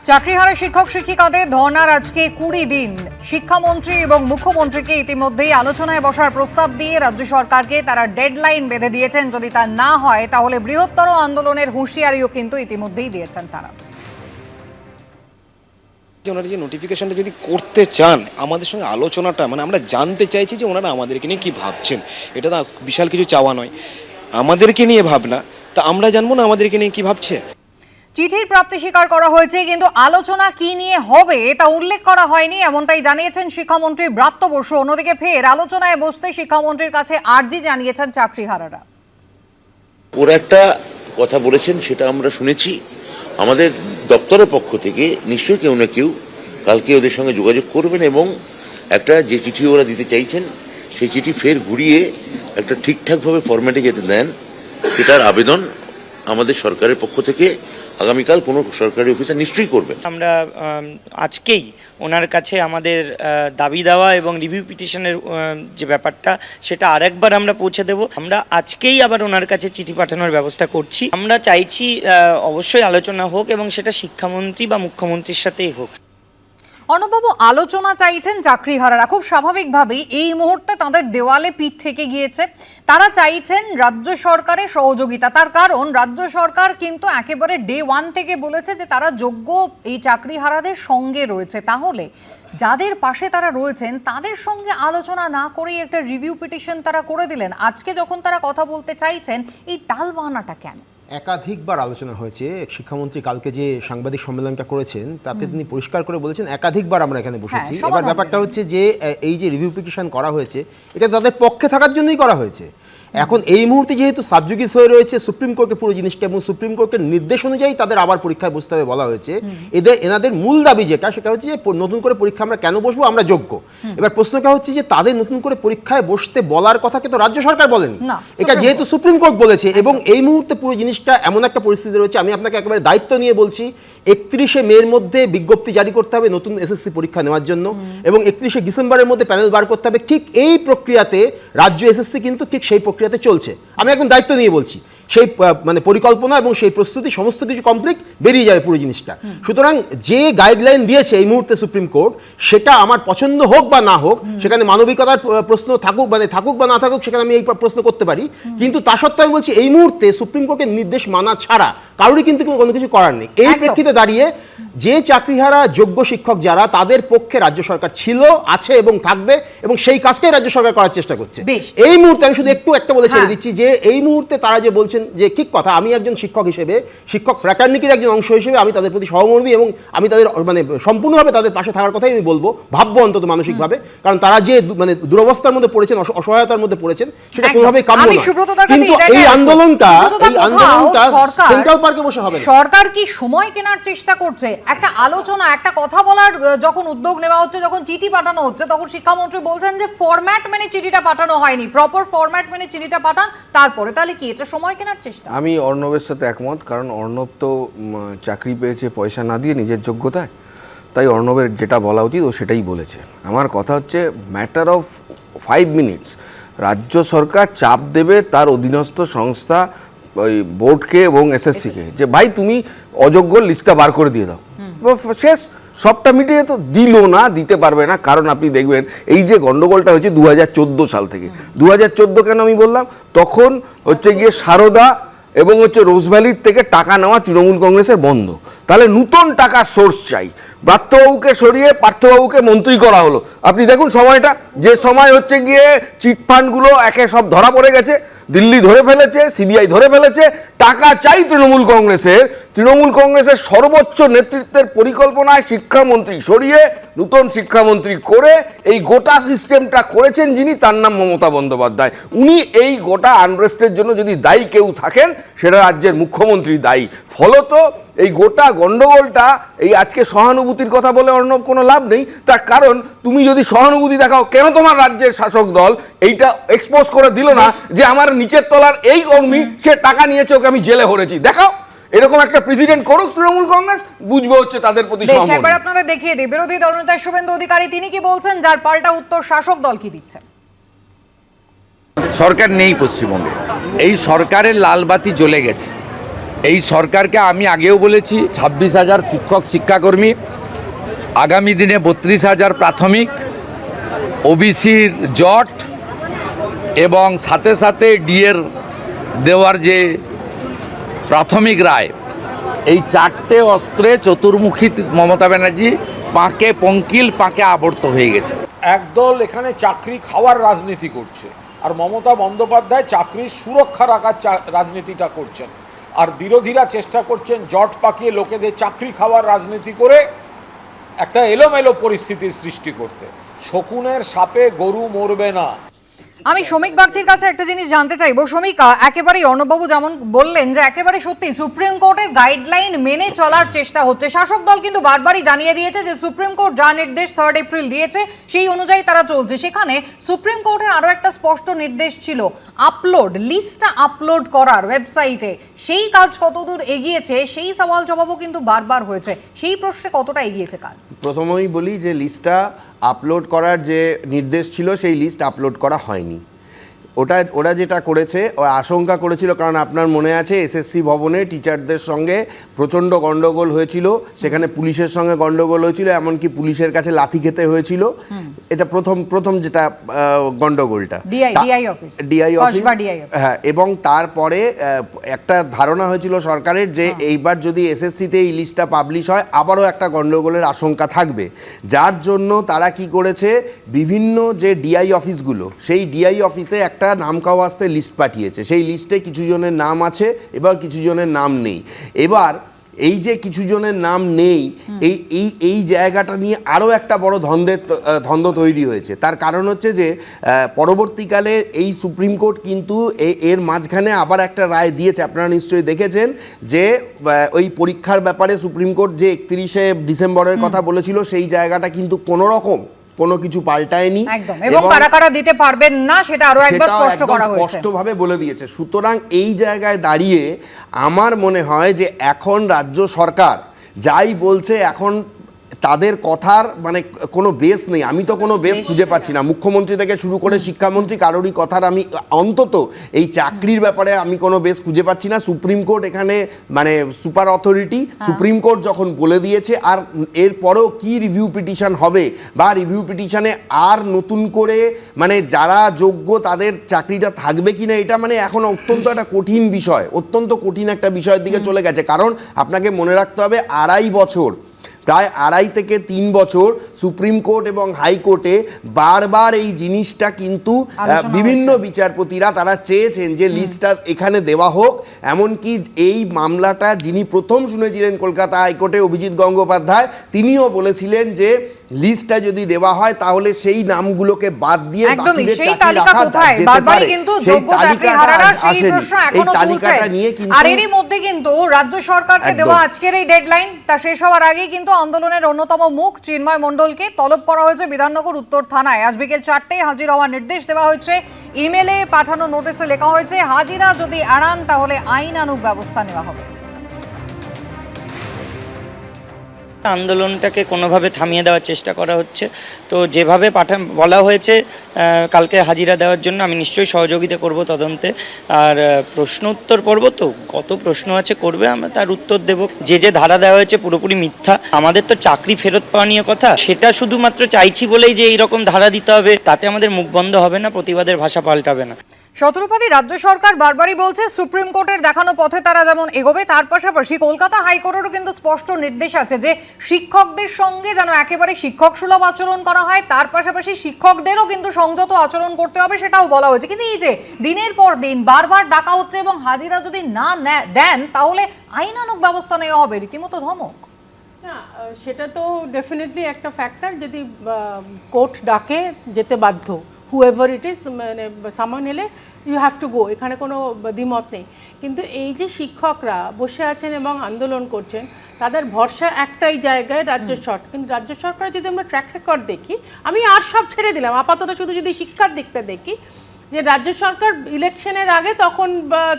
চাকরিহারা শিক্ষক শিক্ষিকাদের ধর্নার আজকে 20 দিন। শিক্ষামন্ত্রী এবং মুখ্যমন্ত্রীকে ইতিমধ্যেই আলোচনায় বসার প্রস্তাব দিয়ে রাজ্য সরকারকে তারা ডেডলাইন বেঁধে দিয়েছেন। যদি তা না হয় তাহলে বৃহত্তর আন্দোলনের হুঁশিয়ারিও কিন্তু ইতিমধ্যেই দিয়েছেন তারা। ওনারা যে নোটিফিকেশনটা যদি করতে চান, আমাদের সঙ্গে আলোচনাটা আমরা জানতে চাইছি যে ওনারা আমাদেরকে নিয়ে কি ভাবছেন। এটা তো বিশাল কিছু চাওয়া নয়, আমাদেরকে নিয়ে ভাবনা, তা আমরা জানবো না আমাদেরকে নিয়ে কি ভাবছে। চিঠির প্রাপ্তি স্বীকার করা হয়েছে, কিন্তু আলোচনা কি নিয়ে হবে তা উল্লেখ করা হয়নি, এমনটাই জানিয়েছেন শিক্ষামন্ত্রী ব্রাত্য বসু। অন্যদিকে ফের আলোচনায় বসতে শিক্ষামন্ত্রীর কাছে আর্জি জানিয়েছেন চাকরিহারারা। ওরা একটা কথা বলেছেন, সেটা আমরা শুনেছি। আমাদের দপ্তরের পক্ষ থেকে নিশ্চয়ই কেউ না কেউ কালকে ওদের সঙ্গে যোগাযোগ করবেন এবং একটা যে চিঠি ওরা দিতে চাইছেন সেই চিঠি ফের ঘুরিয়ে একটা ঠিকঠাকভাবে ফরম্যাটে যেতে দেন, সেটার আবেদন আমাদের সরকারের পক্ষ থেকে আগামীকাল কোনো সরকারি অফিসার নিশ্চয়ই করবে। আমরা আজকেই ওনার কাছে আমাদের দাবি দেওয়া এবং রিভিউ পিটিশনের যে ব্যাপারটা সেটা আরেকবার আমরা পৌঁছে দেব। আমরা আজকেই আবার ওনার কাছে চিঠি পাঠানোর ব্যবস্থা করছি। আমরা চাইছি অবশ্যই আলোচনা হোক এবং সেটা শিক্ষামন্ত্রী বা মুখ্যমন্ত্রীর সাথেই হোক। অর্ণববাবু, আলোচনা চাইছেন চাকরিহারারা, খুব স্বাভাবিকভাবেই এই মুহূর্তে তাদের দেওয়ালে পিঠ থেকে গিয়েছে। তারা চাইছেন রাজ্য সরকারের সহযোগিতা। তার কারণ রাজ্য সরকার কিন্তু একেবারে ডে 1 থেকে বলেছে যে তারা যোগ্য এই চাকরিহারাদের সঙ্গে রয়েছে। তাহলে যাদের পাশে তারা রয়েছেন তাদের সঙ্গে আলোচনা না করেই একটা রিভিউ পিটিশন তারা করে দিলেন। আজকে যখন তারা কথা বলতে চাইছেন, এই টালবাহানাটা কেন? একাধিকবার আলোচনা হয়েছে। শিক্ষামন্ত্রী কালকে যে সাংবাদিক সম্মেলনটা করেছেন তাতে তিনি পরিষ্কার করে বলেছেন একাধিকবার আমরা এখানে বসেছি। এবার ব্যাপারটা হচ্ছে যে এই যে রিভিউ পিটিশন করা হয়েছে এটা তাদের পক্ষে থাকার জন্যই করা হয়েছে। এখন এই মুহূর্তে যেহেতু সাবজুডিস হয়ে রয়েছে সুপ্রিম কোর্টে পুরো জিনিসটা, এবং সুপ্রিম কোর্টের নির্দেশ অনুযায়ী তাদের আবার পরীক্ষায় বসতে হবে বলা হয়েছে। এনাদের মূল দাবি যেটা সেটা হচ্ছে যে নতুন করে পরীক্ষা আমরা কেন বসবো, আমরা যোগ্য। এবার প্রশ্নটা হচ্ছে যে তাদের নতুন করে পরীক্ষায় বসতে বলার কথা কিন্তু রাজ্য সরকার বলেনি, এটা যেহেতু সুপ্রিম কোর্ট বলেছে। এবং এই মুহূর্তে পুরো জিনিসটা এমন একটা পরিস্থিতি রয়েছে, আমি আপনাকে একেবারে দায়িত্ব নিয়ে বলছি, 31শে মের মধ্যে বিজ্ঞপ্তি জারি করতে হবে নতুন এসএসসি পরীক্ষা নেওয়ার জন্য, এবং 31শে ডিসেম্বরের মধ্যে প্যানেল বার করতে হবে। ঠিক এই প্রক্রিয়াতে রাজ্য এসএসসি কিন্তু ঠিক সেই প্রক্রিয়াতে চলছে। আমি এখন দায়িত্ব নিয়ে বলছি, সেই পরিকল্পনা এবং সেই প্রস্তুতি সমস্ত কিছু কমপ্লিট বেরিয়ে যাবে পুরো জিনিসটা। সুতরাং যে গাইডলাইন দিয়েছে এই মুহূর্তে সুপ্রিম কোর্ট, সেটা আমার পছন্দ হোক বা না হোক, সেখানে মানবিকতার প্রশ্ন থাকুক থাকুক বা না থাকুক, সেখানে আমি এই প্রশ্ন করতে পারি। কিন্তু তা সত্ত্বেও আমি বলছি এই মুহূর্তে সুপ্রিম কোর্টের নির্দেশ মানা ছাড়া কারোরই কিন্তু কোনো কিছু করার নেই। এই প্রেক্ষিতে দাঁড়িয়ে যে চাকরিহারা যোগ্য শিক্ষক যারা, তাদের পক্ষে রাজ্য সরকার ছিল, আছে এবং থাকবে, এবং সেই কাজটাই রাজ্য সরকার করার চেষ্টা করছে। এই মুহূর্তে আমি শুধু একটা বলে ছেড়ে দিচ্ছি যে এই মুহূর্তে তারা যে বলছেন যে ঠিক কথা, আমি একজন শিক্ষক হিসেবে, শিক্ষক ফ্র্যাটার্নিটির একজন অংশ হিসেবে আমি তাদের প্রতি সহমর্মী এবং আমি তাদের সম্পূর্ণভাবে তাদের পাশে থাকার কথাই আমি বলবো, ভাববো অন্তত মানসিকভাবে। কারণ তারা যে দুরবস্থার মধ্যে পড়েছেন, অসহায়তার মধ্যে পড়েছেন, সেটা কোনোভাবেই কাম্য নয়। কিন্তু এই আন্দোলনটা সেন্ট্রাল পার্কে বসে হবে না। সরকার কি সময় কেনার চেষ্টা করছে? একটা আলোচনা, একটা কথা বলার যখন উদ্যোগ নেওয়া হচ্ছে, যখন চিঠি পাঠানো হচ্ছে, তখন শিক্ষামন্ত্রী বলছেন যে ফরম্যাট মেনে চিঠিটা পাঠানো হয়নি, প্রপার ফরম্যাট মেনে চিঠিটা পাঠান তারপরে। তাহলে কি এটা সময় কেনার চেষ্টা? আমি অর্ণবের সাথে একমত, কারণ অর্ণব তো চাকরি পেয়েছে পয়সা না দিয়ে নিজের যোগ্যতায়, তাই অর্ণবের যেটা বলা উচিত ও সেটাই বলেছে। আমার কথা হচ্ছে ম্যাটার অফ 5 মিনিটস রাজ্য সরকার চাপ দেবে তার অধীনস্থ সংস্থা ওই বোর্ডকে এবং এসএসসিকে যে ভাই তুমি অযোগ্য লিস্টটা বার করে দিয়ে দাও, শেষ, সবটা মিটিয়ে। তো দিল না, দিতে পারবে না, কারণ আপনি দেখবেন এই যে গন্ডগোলটা হয়েছে 2014 সাল থেকে। 2014 কেন আমি বললাম, তখন হচ্ছে গিয়ে সারদা এবং রোজভ্যালির থেকে টাকা নেওয়া তৃণমূল কংগ্রেসের বন্ধ। তাহলে নূতন টাকার সোর্স চাই, ব্রাত্যবাবুকে সরিয়ে পার্থবাবুকে মন্ত্রী করা হলো। আপনি দেখুন সময়টা, যে সময় হচ্ছে গিয়ে চিটফান্ডগুলো একে সব ধরা পড়ে গেছে, দিল্লি ধরে ফেলেছে, সিবিআই ধরে ফেলেছে, টাকা চাই তৃণমূল কংগ্রেসের সর্বোচ্চ নেতৃত্বের পরিকল্পনায় শিক্ষামন্ত্রী সরিয়ে নূতন শিক্ষামন্ত্রী করে এই গোটা সিস্টেমটা করেছেন যিনি, তার নাম মমতা বন্দ্যোপাধ্যায়। উনি এই গোটা আনরেস্টের জন্য যদি দায়ী কেউ থাকেন, সেটা রাজ্যের মুখ্যমন্ত্রী দায়ী। ফলত এই গোটা গন্ডগোলটা, এই আজকে সহানুভূতির কথা বলে অর্ণব কোনো লাভ নেই। তার কারণ তুমি যদি সহানুভূতি দেখাও, কেন তোমার রাজ্যের শাসক দল এইটা এক্সপোজ করে দিল না যে আমার নিচের তলার এই কর্মী সে টাকা নিয়েছে, ওকে আমি জেলে ভরেছি, দেখাও। এরকম একটা প্রেসিডেন্ট করুক তৃণমূল কংগ্রেস, বুঝবে হচ্ছে তাদের প্রতি সহমর্মি। একবার আপনাদের দেখিয়ে দিই বিরোধী দলনেতা শুভেন্দু অধিকারী, তিনি কি বলছেন, যার পাল্টা উত্তর শাসক দল কি দিচ্ছে। সরকার নেই পশ্চিমবঙ্গে, এই সরকারের লাল বাতি জ্বলে গেছে। এই সরকারকে আমি আগেও বলেছি 26,000 শিক্ষক শিক্ষাকর্মী, আগামী দিনে 32,000 প্রাথমিক, ওবিসির জট এবং সাথে সাথে ডিএর দেওয়ার যে প্রাথমিক রায়, এই চারটে অস্ত্রে চতুর্মুখী মমতা ব্যানার্জি পাঁকে পঙ্কিল, পাঁকে আবর্ত হয়ে গেছে। একদল এখানে চাকরি খাওয়ার রাজনীতি করছে, আর মমতা বন্দ্যোপাধ্যায় চাকরির সুরক্ষা রাখার রাজনীতিটা করছেন, আর বিরোধীরা চেষ্টা করছেন জট পাকিয়ে লোকেদের চাকরি খাওয়ার রাজনীতি করে একটা এলোমেলো পরিস্থিতির সৃষ্টি করতে। শকুনের সাপে গরু মরবে না। আমি শ্রমিক বাগচির কাছে একটা জিনিস জানতে চাইবো। শ্রমিক, একেবারেই অর্ণববাবু যেমন বললেন যে একেবারে সত্যি সুপ্রিম কোর্টের গাইডলাইন মেনে চলার চেষ্টা হচ্ছে। শাসক দল কিন্তু বারবারই জানিয়ে দিয়েছে যে সুপ্রিম কোর্ট যা নির্দেশ 3 এপ্রিল দিয়েছে সেই অনুযায়ী তারা চলছে। সেখানে সুপ্রিম কোর্টের আরো একটা স্পষ্ট নির্দেশ ছিল লিস্টটা আপলোড করার ওয়েবসাইটে। সেই কাজ কতদূর এগিয়েছে সেই সওয়াল জবাবও কিন্তু বারবার হয়েছে। সেই প্রশ্নে কতটা এগিয়েছে কাজ? প্রথমেই বলি যে লিস্টটা আপলোড করার যে নির্দেশ ছিল সেই লিস্ট আপলোড করা হয়নি। ওরা যেটা করেছে, ওরা আশঙ্কা করেছিল, কারণ আপনার মনে আছে এসএসসি ভবনে টিচারদের সঙ্গে প্রচণ্ড গণ্ডগোল হয়েছিল, সেখানে পুলিশের সঙ্গে গণ্ডগোল হয়েছিল, এমনকি পুলিশের কাছে লাথি খেতে হয়েছিল। এটা প্রথম যেটা গণ্ডগোলটা ডিআই অফিস, হ্যাঁ। এবং তারপরে একটা ধারণা হয়েছিল সরকারের যে এইবার যদি এসএসসিতে এই লিস্টটা পাবলিশ হয় আবারও একটা গণ্ডগোলের আশঙ্কা থাকবে, যার জন্য তারা কি করেছে, বিভিন্ন যে ডিআই অফিসগুলো, সেই ডিআই অফিসে একটা নাম কাওয়াস্তে লিস্ট পাঠিয়েছে। সেই লিস্টে কিছু জনের নাম আছে, এবার কিছু জনের নাম নেই। এবার এই যে কিছু জনের নাম নেই, এই জায়গাটা নিয়ে আরও একটা বড় দ্বন্দ্ব তৈরি হয়েছে। তার কারণ হচ্ছে যে পরবর্তীকালে এই সুপ্রিম কোর্ট কিন্তু এর মাঝখানে আবার একটা রায় দিয়েছে। আপনারা নিশ্চয়ই দেখেছেন যে ওই পরীক্ষার ব্যাপারে সুপ্রিম কোর্ট যে 31শে ডিসেম্বরের কথা বলেছিল, সেই জায়গাটা কিন্তু কোনো কিছু পাল্টায়নি এবং কারা দিতে পারবেন না সেটা আরো একবার স্পষ্ট করা হয়েছে, স্পষ্টভাবে বলে দিয়েছে। সুতরাং এই জায়গায় দাঁড়িয়ে আমার মনে হয় যে এখন রাজ্য সরকার যাই বলছে, এখন তাদের কথার মানে কোনো বেস নেই। আমি তো কোনো বেস খুঁজে পাচ্ছি না, মুখ্যমন্ত্রী থেকে শুরু করে শিক্ষামন্ত্রী কারোরই কথার আমি অন্তত এই চাকরির ব্যাপারে আমি কোনো বেস খুঁজে পাচ্ছি না। সুপ্রিম কোর্ট এখানে মানে সুপার অথরিটি, সুপ্রিম কোর্ট যখন বলে দিয়েছে, আর এরপরেও কি রিভিউ পিটিশন হবে বা রিভিউ পিটিশনে আর নতুন করে মানে যারা যোগ্য তাদের চাকরিটা থাকবে কিনা, এটা মানে এখন অত্যন্ত একটা কঠিন বিষয়, অত্যন্ত কঠিন একটা বিষয়ের দিকে চলে গেছে। কারণ আপনাকে মনে রাখতে হবে প্রায় 2.5 থেকে 3 বছর সুপ্রিম কোর্ট এবং হাইকোর্টে বারবার এই জিনিসটা কিন্তু বিভিন্ন বিচারপতিরা তারা চেয়েছেন যে লিস্টটা এখানে দেওয়া হোক। এমনকি এই মামলাটা যিনি প্রথম শুনেছিলেন কলকাতা হাইকোর্টে, অভিজিৎ গঙ্গোপাধ্যায়, তিনিও বলেছিলেন যে লিস্টটা যদি দেওয়া হয় তাহলে সেই নামগুলোকে বাদ দিয়ে বাকিদের চাকরি রাখা যেতে পারে। সেই তালিকাটা আসেনি, এই তালিকাটা নিয়ে কিন্তু আর এরই মধ্যে কিন্তু রাজ্য সরকারকে দেওয়া আজকের এই ডেডলাইন তা শেষ হওয়ার আগেই কিন্তু আন্দোলনের অন্যতম মুখ চিন্ময় মণ্ডলকে তলব করা হয়েছে বিধাননগর উত্তর থানায়। আজ বিকেল 4টায় হাজির হওয়ার নির্দেশ দেওয়া হয়েছে। ইমেলে পাঠানো নোটিশে লেখা হয়েছে, হাজিরা যদি এড়ান তাহলে আইনানুগ ব্যবস্থা নেওয়া হবে। আন্দোলনটাকে কোনোভাবে থামিয়ে দেওয়ার চেষ্টা করা হচ্ছে। তো যেভাবে বলা হয়েছে কালকে হাজিরা দেওয়ার জন্য, আমি নিশ্চয়ই সহযোগিতা করব তদন্তে। আর প্রশ্ন উত্তর পর্ব তো কত প্রশ্ন আছে করবে, আমরা তার উত্তর দেব। যে ধারা দেওয়া হয়েছে পুরোপুরি মিথ্যা। আমাদের তো চাকরি ফেরত পাওয়া নিয়ে কথা, সেটা শুধুমাত্র চাইছি বলেই যে এইরকম ধারা দিতে হবে তাতে আমাদের মুখ বন্ধ হবে না, প্রতিবাদের ভাষা পাল্টাবে না। শতরূপতি, রাজ্য সরকার বারবারই বলছে সুপ্রিম কোর্টের দেখানো পথে তারা যেমন এগোবে, তার পাশাপাশি কলকাতা হাইকোর্টেরও কিন্তু স্পষ্ট নির্দেশ আছে যে শিক্ষকদের সঙ্গে যেন একেবারে শিক্ষক সুলভ আচরণ করা হয়, তার পাশাপাশি শিক্ষকদেরও কিন্তু সংযত আচরণ করতে হবে, সেটাও বলা হয়েছে। কিন্তু এই যে দিনের পর দিন বারবার ডাকা হচ্ছে এবং হাজিরা যদি না দেন তাহলে আইনানুগ ব্যবস্থা নেওয়া হবে, রীতিমতো ধমক। না, সেটা তো ডেফিনেটলি একটা ফ্যাক্টর। যদি কোর্ট ডাকে যেতে বাধ্য, হুএভার ইট ইজ, মানে সামান এলে ইউ হ্যাভ টু গো, এখানে কোনো দ্বিমত নেই। কিন্তু এই যে শিক্ষকরা বসে আছেন এবং আন্দোলন করছেন, তাদের ভরসা একটাই জায়গায় রাজ্য সরকার। কিন্তু রাজ্য সরকারের যদি আমরা ট্র্যাক রেকর্ড দেখি, আমি আর সব ছেড়ে দিলাম, আপাতত শুধু যদি শিক্ষার দিকটা দেখি, যে রাজ্য সরকার ইলেকশনের আগে তখন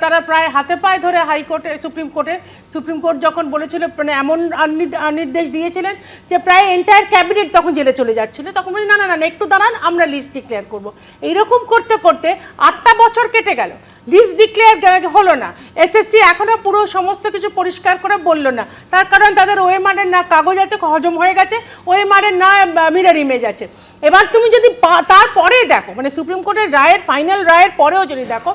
তারা প্রায় হাতে পায়ে ধরে হাইকোর্টে সুপ্রিম কোর্ট যখন বলেছিল, মানে এমন নির্দেশ দিয়েছিলেন যে প্রায় এন্টায়ার ক্যাবিনেট তখন জেলে চলে যাচ্ছিল, তখন বলি না একটু দাঁড়ান, আমরা লিস্ট ডিক্লেয়ার করবো। এইরকম করতে করতে 8টা বছর কেটে গেল। লিস্ট ডিক্লেয়ার হলো না, এসএসসি এখনো পুরো সমস্ত কিছু পরিষ্কার করে বললো না, তার কারণ তাদের ওএমআরের না কাগজ আছে, হজম হয়ে গেছে, ওএমআরের না মিরর ইমেজ আছে। এবার তুমি যদি তারপরে দেখো, মানে সুপ্রিম কোর্টের রায়ের ফাইনাল রায়ের পরেও যদি দেখো,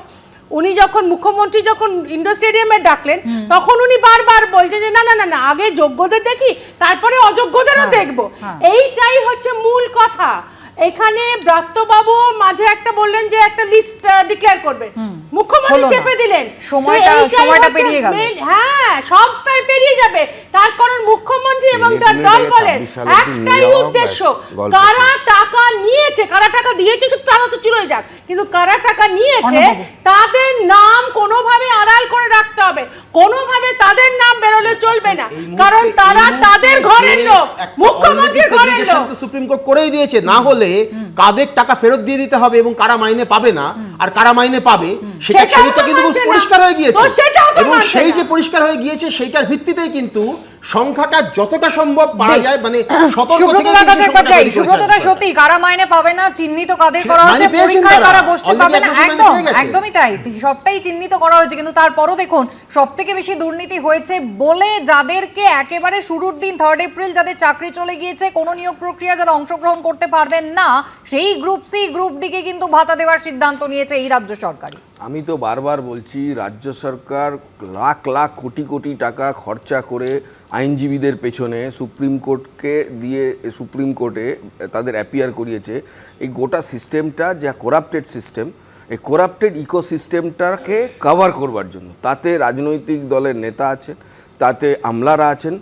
উনি যখন মুখ্যমন্ত্রী যখন ইন্ডোর স্টেডিয়ামে ডাকলেন, তখন উনি বারবার বলছে যে না না না না, আগে যোগ্যদের দেখি, তারপরে অযোগ্যদেরও দেখবো। এইটাই হচ্ছে মূল কথা। এখানে ব্রাত্যবাবু মাঝে একটা বললেন যে একটা লিস্ট ডিক্লেয়ার করবে, মুখ্যমন্ত্রী চেপে দিলেন, সময়টা পেরিয়ে গেল। হ্যাঁ, সবটাই পেরিয়ে যাবে। তার কারণ মুখ্যমন্ত্রী এবং তার দল বলেন একটাই উদ্দেশ্য, কারা টাকা নিয়েছে, কারা টাকা দিয়েছে তারা তো চলে যাক, কিন্তু কারা টাকা নিয়েছে তাদের নাম কোনোভাবে আড়াল করে রাখতে হবে, কোনোভাবে তাদের নাম বেরোলে চলবে না, কারণ তারা তাদের ঘরের লোক, মুখ্যমন্ত্রীর ঘরের লোক। সুপ্রিম কোর্ট করেই দিয়েছে, না হলে কাদের টাকা ফেরত দিয়ে দিতে হবে এবং কারা মাইনে পাবে না আর কারা মাইনে পাবে সেটা কিন্তু পরিষ্কার হয়ে গিয়েছে, এবং সেই যে পরিষ্কার হয়ে গিয়েছে সেইটার ভিত্তিতেই কিন্তু সংখ্যাটা যতটা সম্ভব পাওয়া যায়, মানে সুব্রতদার কাছে একবার যাই। সুব্রতদা, সত্যি কারা মাইনে পাবে না চিহ্নিত কাদের করা হয়েছে, পরীক্ষায় কারা বসতে পাবে না, একদমই তাই, সবটাই চিহ্নিত করা হয়েছে। কিন্তু তারপরও দেখুন, সবথেকে বেশি দুর্নীতি হয়েছে বলে যাদেরকে একেবারে শুরুর দিন 3 এপ্রিল যাদের চাকরি চলে গিয়েছে, কোনো নিয়োগ প্রক্রিয়া যারা অংশগ্রহণ করতে পারবেন না, সেই গ্রুপ সি গ্রুপ ডি কে কিন্তু ভাতা দেওয়ার সিদ্ধান্ত নিয়েছে এই রাজ্য সরকারই। আমি তো বারবার বলছি, রাজ্য সরকার লাখ লাখ কোটি কোটি টাকা খরচা করে আইনজীবীদের পেছনে সুপ্রিম কোর্টে তাদের অ্যাপিয়ার করিয়েছে। এই গোটা সিস্টেমটা যা করাপ্টেড সিস্টেম, এই করাপ্টেড ইকোসিস্টেমটাকে কভার করবার জন্য, তাতে রাজনৈতিক দলের নেতা আছেন, তাতে আমলারা আছেন,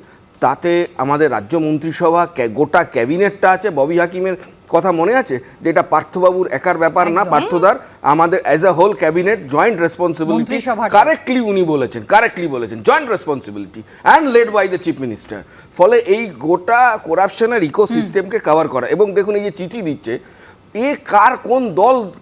তাতে আমাদের রাজ্য মন্ত্রিসভা গোটা ক্যাবিনেটটা আছে। ববি হাকিমের কথা মনে আছে, যেটা পার্থবাবুর একার ব্যাপার না, পার্থদার, আমাদের as a whole cabinet joint responsibility, correctly উনি বলেছেন, joint responsibility and led by the chief minister. ফলে এই গোটা করাপশনের ইকোসিস্টেমকে কভার করা, এবং দেখুন এই যে চিঠি দিচ্ছে, এ কার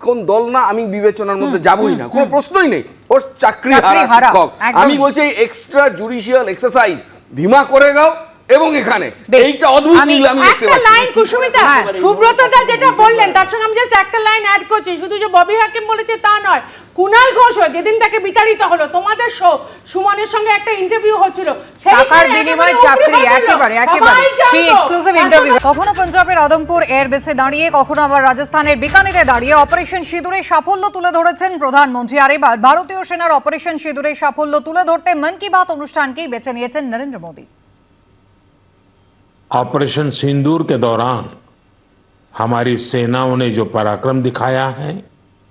কোন দল না আমি বিবেচনার মধ্যে যাবই না, কোনো প্রশ্নই নেই, ওর চাকরি হারা শিক্ষক। আমি বলছি এই এক্সট্রা জুডিশিয়াল এক্সারসাইজ ভীমা করে গাও, এবং এখানে এইটা অদ্ভুত মিল আমি দেখতে পাচ্ছি। একটা লাইন কুসুমিতা, সুব্রতদা যেটা বললেন তার সঙ্গে আমি জাস্ট একটা লাইন অ্যাড করছি, শুধু যে ববি হাকিম বলেছে তা নয়, কুনাল ঘোষ যেদিন তাকে বিতাড়িত হলো, তোমাদের শো সুমনের সঙ্গে একটা ইন্টারভিউ হচ্ছিল, টাকার বিনিময়ে চাকরি, একেবারে সেই এক্সক্লুসিভ ইন্টারভিউ। কখনো পঞ্জাবের আদমপুর এয়ারবেসে দাঁড়িয়ে, কখনো আবার রাজস্থানের বিকানেরে দাঁড়িয়ে অপারেশন সিঁদুরের সাফল্য তুলে ধরেছেন প্রধানমন্ত্রী। আর এবার ভারতীয় সেনার অপারেশন সিঁদুরের সাফল্য তুলে ধরতে মন কি বাত অনুষ্ঠানকেই বেছে নিয়েছেন নরেন্দ্র মোদী। ऑपरेशन सिंदूर के दौरान हमारी सेनाओं ने जो पराक्रम दिखाया है,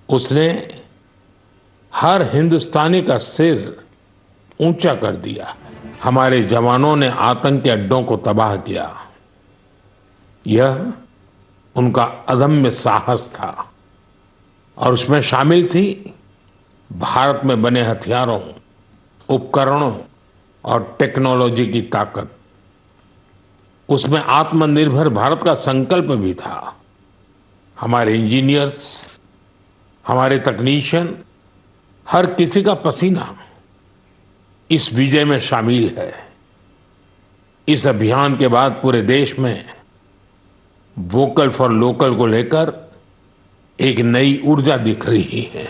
उसने हर हिंदुस्तानी का सिर ऊंचा कर दिया। हमारे जवानों ने आतंकी अड्डों को तबाह किया। यह उनका अदम्य साहस था, और उसमें शामिल थी भारत में बने हथियारों, उपकरणों और टेक्नोलॉजी की ताकत। उसमें आत्मनिर्भर भारत का संकल्प भी था। हमारे इंजीनियर्स, हमारे तकनीशियन, हर किसी का पसीना इस विजय में शामिल है। इस अभियान के बाद पूरे देश में वोकल फॉर लोकल को लेकर एक नई ऊर्जा दिख रही है।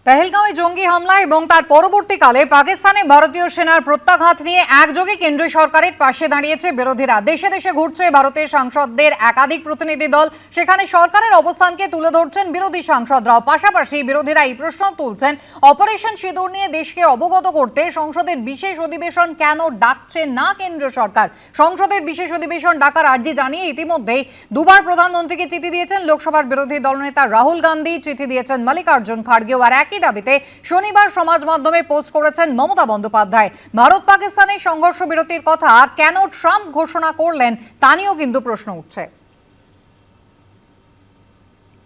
পেহেলগাঁওয়ে জঙ্গি হামলা এবং তার পরবর্তীকালে পাকিস্তানে ভারতীয় সেনার প্রত্যাঘাত নিয়ে একযোগে কেন্দ্রীয় সরকারের পাশে দাঁড়িয়েছে বিরোধীরা। দেশে দেশে ঘুরছে ভারতের সাংসদদের একাধিক প্রতিনিধি দল, সেখানে সরকারের অবস্থানকে তুলে ধরছেন বিরোধী সাংসদরাও। পাশাপাশি বিরোধীরা এই প্রশ্ন তুলছেন, অপারেশন সিঁদুর নিয়ে দেশকে অবগত করতে সংসদের বিশেষ অধিবেশন কেন ডাকছে না কেন্দ্রীয় সরকার। সংসদের বিশেষ অধিবেশন ডাকার আর্জি জানিয়ে ইতিমধ্যে দুবার প্রধানমন্ত্রীকে চিঠি দিয়েছেন লোকসভার বিরোধী দলনেতা রাহুল গান্ধী, চিঠি দিয়েছেন মল্লিকার্জুন খাড়গেও। আর একই দাবিতে শনিবার সমাজ মাধ্যমে পোস্ট করেছেন মমতা বন্দ্যোপাধ্যায়। ভারত পাকিস্তানের সংঘর্ষ বিরতির কথা কেন ট্রাম্প ঘোষণা করলেন তা নিয়েও কিন্তু প্রশ্ন উঠছে।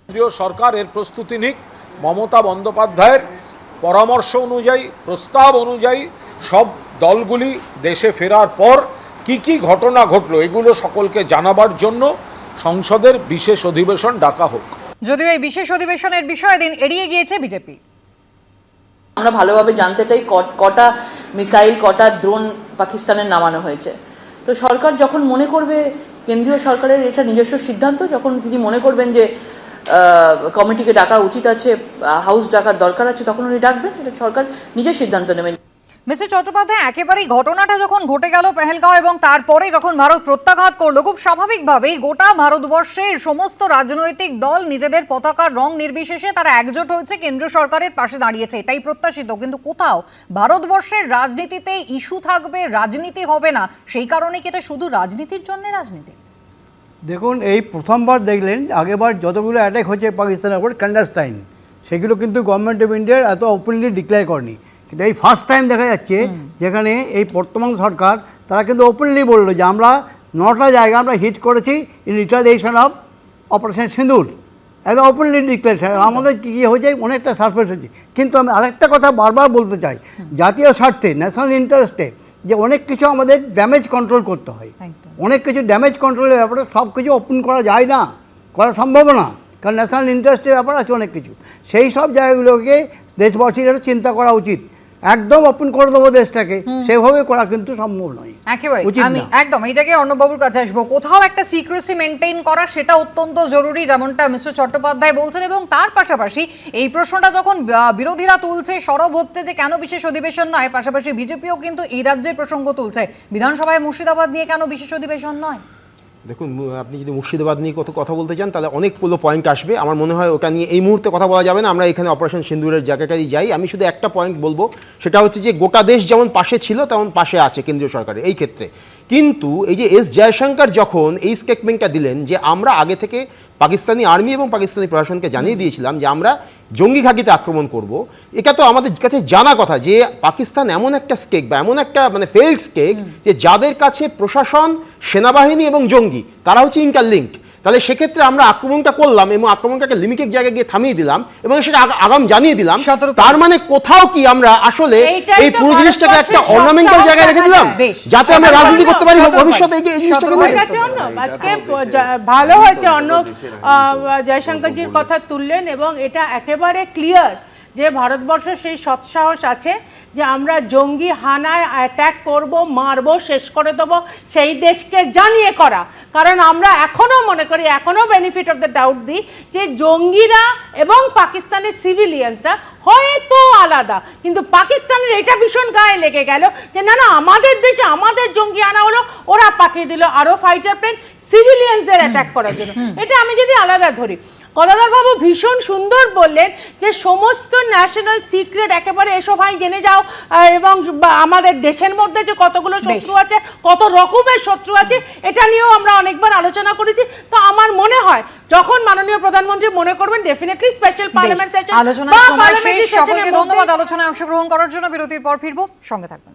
কেন্দ্রীয় সরকার এর প্রস্তুতি নিক, মমতা বন্দ্যোপাধ্যায়ের পরামর্শ অনুযায়ী, প্রস্তাব অনুযায়ী সব দলগুলি দেশে ফেরার পর কি ঘটনা ঘটলো এগুলো সকলকে জানাবার জন্য সংসদের বিশেষ অধিবেশন ডাকা হোক। যদিও এই বিশেষ অধিবেশনের বিষয় দিন এড়িয়ে গিয়েছে বিজেপি। আমরা ভালোভাবে জানতে চাই কটা মিসাইল, কটা ড্রোন পাকিস্তানের নামানো হয়েছে। তো সরকার যখন মনে করবে, কেন্দ্রীয় সরকারের এটা নিজস্ব সিদ্ধান্ত, যখন তিনি মনে করবেন যে কমিটিকে ডাকা উচিত আছে, হাউস ডাকার দরকার আছে, তখন উনি ডাকবেন, এটা সরকার নিজের সিদ্ধান্ত নেবেন। মিস্টার চট্টোপাধ্যায়, একেবারেই ঘটনাটা যখন ঘটে গেল পেহেলগাঁও এবং তারপরে যখন ভারত প্রত্যাঘাত করলো, খুব স্বাভাবিকভাবেই গোটা ভারতবর্ষের সমস্ত রাজনৈতিক দল নিজেদের পতাকার রং নির্বিশেষে তারা একজোট হয়েছে, কেন্দ্র সরকারের পাশে দাঁড়িয়েছে, এটাই প্রত্যাশিত। কিন্তু কোথাও ভারতবর্ষের রাজনীতিতে ইস্যু থাকবে, রাজনীতি হবে না, সেই কারণে কি এটা শুধু রাজনীতির জন্য রাজনীতি? দেখুন, এই প্রথমবার দেখলেন, আগেবার যতগুলো অ্যাটাক হচ্ছে পাকিস্তানের উপর ক্ল্যান্ডারস্টাইন, সেগুলো কিন্তু গভর্নমেন্ট অফ ইন্ডিয়ার এত ওপেনলি ডিক্লেয়ার করেনি। কিন্তু এই ফার্স্ট টাইম দেখা যাচ্ছে যেখানে এই বর্তমান সরকার তারা কিন্তু ওপেনলি বললো যে আমরা 9টা জায়গা আমরা হিট করেছি ইন রিটালিয়েশন অফ অপারেশন সিঁদুর, একদম ওপেনলি ডিক্লেয়ার। আমাদের কী হয়েছে, অনেকটা সারপ্রাইজ হয়েছে। কিন্তু আমি আরেকটা কথা বারবার বলতে চাই, জাতীয় স্বার্থে, ন্যাশনাল ইন্টারেস্টে যে অনেক কিছু আমাদের ড্যামেজ কন্ট্রোল করতে হয়, অনেক কিছু ড্যামেজ কন্ট্রোলের ব্যাপারে সব কিছু ওপেন করা যায় না, করা সম্ভব না, কারণ ন্যাশনাল ইন্টারেস্টের ব্যাপার আছে অনেক কিছু। সেই সব জায়গাগুলোকে দেশবাসীর একটু চিন্তা করা উচিত। একদম ওপেন করে দেবো দেশটাকে, সেভাবে করা কিন্তু সম্ভব নয়, একেবারে। উচিত আমি না। একদম এই জায়গায় অর্ণববাবুর কাছে আসবো। কোথাও একটা সিক্রেসি মেনটেন করা সেটা অত্যন্ত জরুরি, যেমনটা মিস্টার চট্টোপাধ্যায় বলছেন, এবং তার পাশাপাশি এই প্রশ্নটা যখন বিরোধীরা তুলছে, সরব হচ্ছে যে কেন বিশেষ অধিবেশন নয়, পাশাপাশি বিজেপিও কিন্তু এই রাজ্যের প্রসঙ্গ তুলছে, বিধানসভায় মুর্শিদাবাদ নিয়ে কেন বিশেষ অধিবেশন নয়? দেখুন, আপনি যদি মুর্শিদাবাদ নিয়ে কথা বলতে চান তাহলে অনেকগুলো পয়েন্ট আসবে। আমার মনে হয় ওটা নিয়ে এই মুহূর্তে কথা বলা যাবে না, আমরা এখানে অপারেশন সিন্দুরের জায়গাটাই যাই। আমি শুধু একটা পয়েন্ট বলবো, সেটা হচ্ছে যে গোটা দেশ যেমন পাশে ছিল তেমন পাশে আছে কেন্দ্রীয় সরকারের এই ক্ষেত্রে। কিন্তু এই যে এস জয়শঙ্কর যখন এই স্টেটমেন্টটা দিলেন যে আমরা আগে থেকে পাকিস্তানি আর্মি এবং পাকিস্তানি প্রশাসনকে জানিয়ে দিয়েছিলাম যে আমরা জঙ্গি ঘাঁটিতে আক্রমণ করব, এটা তো আমাদের কাছে জানা কথা যে পাকিস্তান এমন একটা স্টেট বা এমন একটা মানে ফেইল্ড স্টেট যে যাদের কাছে প্রশাসন, সেনাবাহিনী এবং জঙ্গি তারা হচ্ছে ইন্টারলিঙ্কড। তাহলে সেক্ষেত্রে আমরা আক্রমণটা করলাম এবং আক্রমণটাকে লিমিটেড জায়গায় গিয়ে থামিয়ে দিলাম এবং সেটা আগাম জানিয়ে দিলাম। তার মানে কোথাও কি আমরা আসলে এই পুরো জিনিসটাকে একটা অর্নামেন্টাল জায়গায় রেখে দিলাম যাতে আমরা রাজনীতি করতে পারি ভবিষ্যতে? এই জিনিসটাকে আজকে ভালো হয়েছে অর্ণব জয়শঙ্করজির কথা তুললেন, এবং এটা একেবারে ক্লিয়ার যে ভারতবর্ষের সেই সৎসাহস আছে যে আমরা জঙ্গি হানায় অ্যাটাক করব, মারবো, শেষ করে দেবো, সেই দেশকে জানিয়ে করা। কারণ আমরা এখনও মনে করি, এখনও বেনিফিট অফ দ্য ডাউট দিই যে জঙ্গিরা এবং পাকিস্তানের সিভিলিয়ানসরা হয়তো আলাদা, কিন্তু পাকিস্তানের এটা ভীষণ গায়ে লেগে গেল যে না না, আমাদের দেশে আমাদের জঙ্গি আনা হলো, ওরা পাঠিয়ে দিল আরও ফাইটার প্লেন সিভিলিয়ানসদের অ্যাটাক করার জন্য। এটা আমি যদি আলাদা ধরি, গদাধর বাবু ভীষণ সুন্দর বললেন যে সমস্ত ন্যাশনাল সিক্রেট একেবারে এসো ভাই জেনে যাও, এবং আমাদের দেশের মধ্যে যে কতগুলো শত্রু আছে, কত রকমের শত্রু আছে, এটা নিয়েও আমরা অনেকবার আলোচনা করেছি। তো আমার মনে হয় যখন মাননীয় প্রধানমন্ত্রী মনে করবেন, ডেফিনেটলি স্পেশাল পার্লামেন্ট সেশন বা পার্লামেন্টারি সেশনের মধ্যে। ধন্যবাদ আলোচনায় অংশগ্রহণ করার জন্য। বিরতির পর ফিরবো, সঙ্গে থাকবেন।